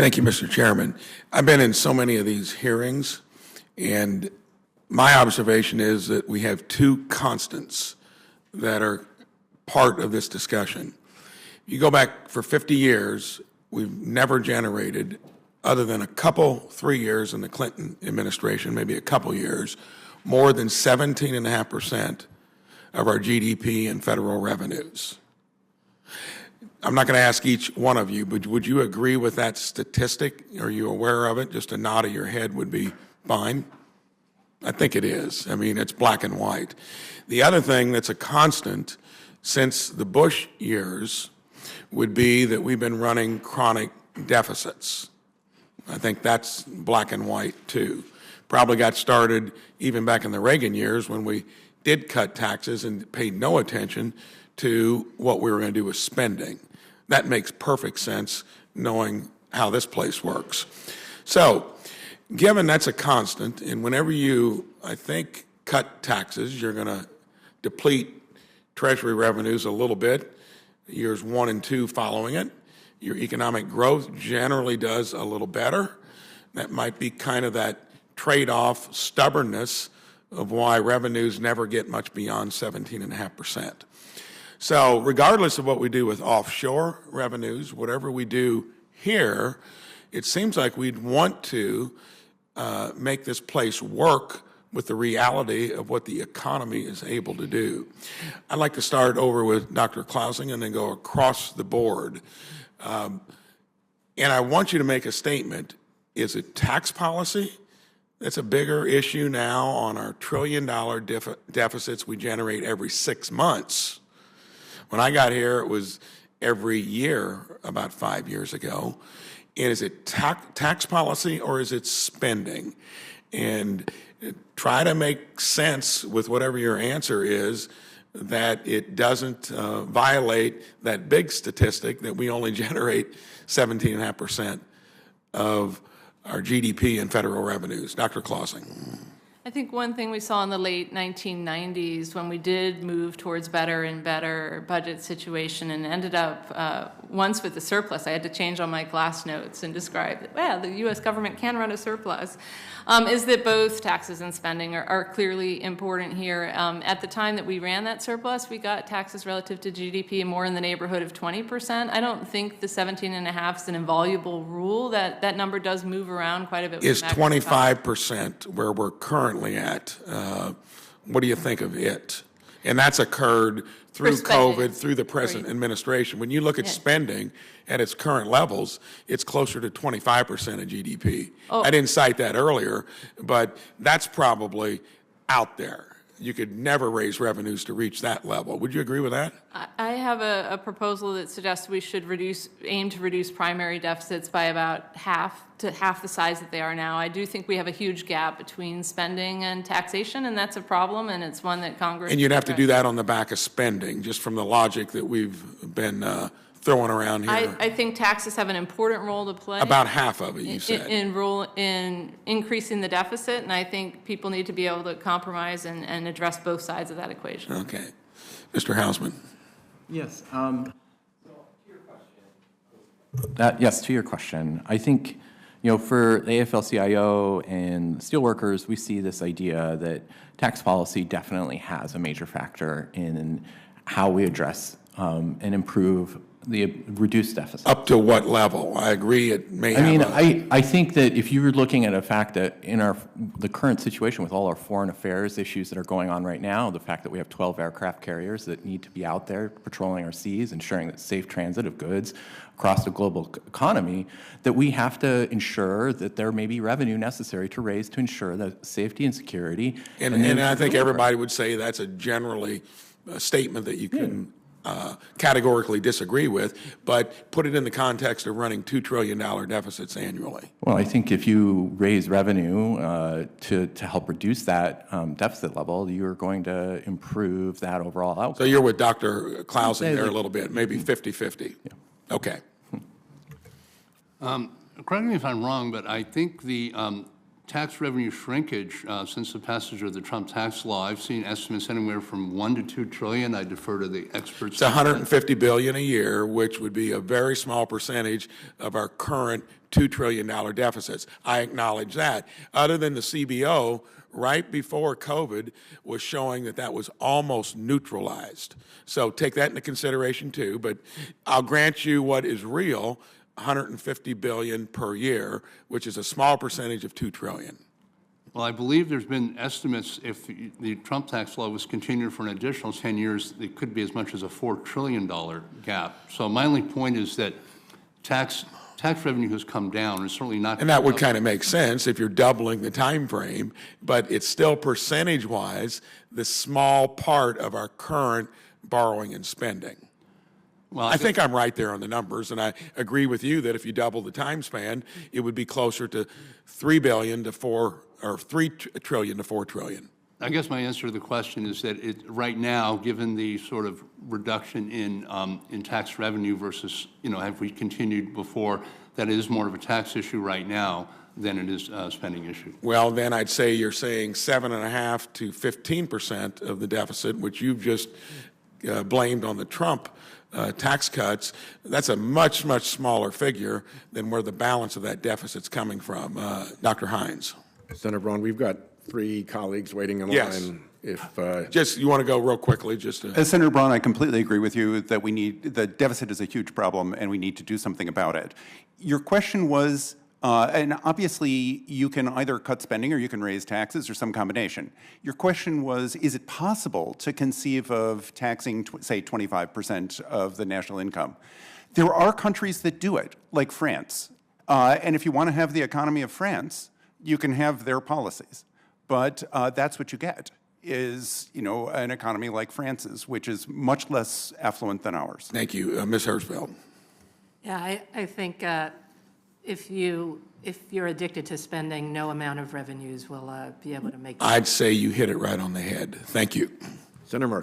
Thank you, Mr. Chairman. I've been in so many of these hearings, and my observation is that we have two constants that are part of this discussion. You go back for 50 years, we've never generated, other than a couple, 3 years in the Clinton administration, maybe a couple years, more than 17.5% of our GDP and federal revenues. I'm not going to ask each one of you, but would you agree with that statistic? Are you aware of it? Just a nod of your head would be fine. I think it is. I mean, it's black and white. The other thing that's a constant since the Bush years would be that we've been running chronic deficits. I think that's black and white too. Probably got started even back in the Reagan years when we did cut taxes and paid no attention to what we were going to do with spending. That makes perfect sense knowing how this place works. So, given that's a constant, and whenever you, I think, cut taxes, you're going to deplete Treasury revenues a little bit, years 1 and 2 following it. Your economic growth generally does a little better. That might be kind of that trade-off stubbornness of why revenues never get much beyond 17.5%. So regardless of what we do with offshore revenues, whatever we do here, it seems like we'd want to make this place work with the reality of what the economy is able to do. I'd like to start over with Dr. Klausing and then go across the board. And I want you to make a statement. Is it tax policy? That's a bigger issue now on our trillion-dollar deficits we generate every 6 months. When I got here, it was every year about 5 years ago. And is it tax policy or is it spending? And try to make sense with whatever your answer is that it doesn't violate that big statistic that we only generate 17.5% of our GDP and federal revenues. Dr. Klausing. I think one thing we saw in the late 1990s when we did move towards better and better budget situation and ended up once with the surplus, I had to change all my class notes and describe that, well, the U.S. government can run a surplus, is that both taxes and spending are clearly important here. At the time that we ran that surplus, we got taxes relative to GDP more in the neighborhood of 20%. I don't think the 17.5 is an inviolable rule. That number does move around quite a bit. Is 25% where we're currently at? What do you think of it? And that's occurred through COVID, through the present administration. When you look at spending at its current levels, it's closer to 25% of GDP. Oh. I didn't cite that earlier, but that's probably out there. You could never raise revenues to reach that level. Would you agree with that? I have a proposal that suggests we should aim to reduce primary deficits by about half to half the size that they are now. I do think we have a huge gap between spending and taxation, and that's a problem, and it's one that Congress... And you'd have to do that on the back of spending, just from the logic that we've been throwing around here. I think taxes have an important role to play. About half of it, you said. In increasing the deficit, and I think people need to be able to compromise and address both sides of that equation. Okay. Mr. Hausman. Yes. Yes, to your question. I think, for the AFL-CIO and steelworkers, we see this idea that tax policy definitely has a major factor in how we address and improve the reduced deficit. Up to what level? I agree it may I think that if you were looking at a fact that in the current situation with all our foreign affairs issues that are going on right now, the fact that we have 12 aircraft carriers that need to be out there patrolling our seas, ensuring that safe transit of goods across the global economy, that we have to ensure that there may be revenue necessary to raise to ensure that safety and security. And I think everybody would say that's a generally a statement that you can categorically disagree with, but put it in the context of running $2 trillion deficits annually. Well, I think if you raise revenue to help reduce that deficit level, you're going to improve that overall outcome. So you're with Dr. Klausing there a little bit, maybe 50-50. Yeah. Okay. Correct me if I'm wrong, but I think the tax revenue shrinkage since the passage of the Trump tax law, I've seen estimates anywhere from $1 to $2 trillion. I defer to the experts. It's $150 billion a year, which would be a very small percentage of our current $2 trillion deficits. I acknowledge that. Other than the CBO, right before COVID, was showing that that was almost neutralized. So take that into consideration too, but I'll grant you what is real, $150 billion per year, which is a small percentage of $2 trillion. Well, I believe there's been estimates if the Trump tax law was continued for an additional 10 years, it could be as much as a $4 trillion gap. So my only point is that tax revenue has come down, and certainly not. And that would kind of make sense if you're doubling the time frame, but it's still percentage-wise the small part of our current borrowing and spending. Well, I think I'm right there on the numbers, and I agree with you that if you double the time span, it would be closer to $3 billion to $3 trillion to $4 trillion. I guess my answer to the question is that right now, given the sort of reduction in tax revenue versus, have we continued before, that is more of a tax issue right now than it is a spending issue. Well, then I'd say you're saying 7.5% to 15% of the deficit, which you've just blamed on the Trump tax cuts. That's a much, much smaller figure than where the balance of that deficit's coming from. Dr. Hines. Senator Braun, we've got 3 colleagues waiting in Yes. line. Just, you want to go real quickly, just to... As Senator Braun, I completely agree with you that the deficit is a huge problem and we need to do something about it. Your question was, and obviously you can either cut spending or you can raise taxes or some combination. Your question was, is it possible to conceive of taxing, say, 25% of the national income? There are countries that do it, like France. And if you want to have the economy of France, you can have their policies. But that's what you get, is an economy like France's, which is much less affluent than ours. Thank you. Ms. Hirschfeld. Yeah, I think if you're addicted to spending, no amount of revenues will be able to make. I'd say you hit it right on the head. Thank you. Senator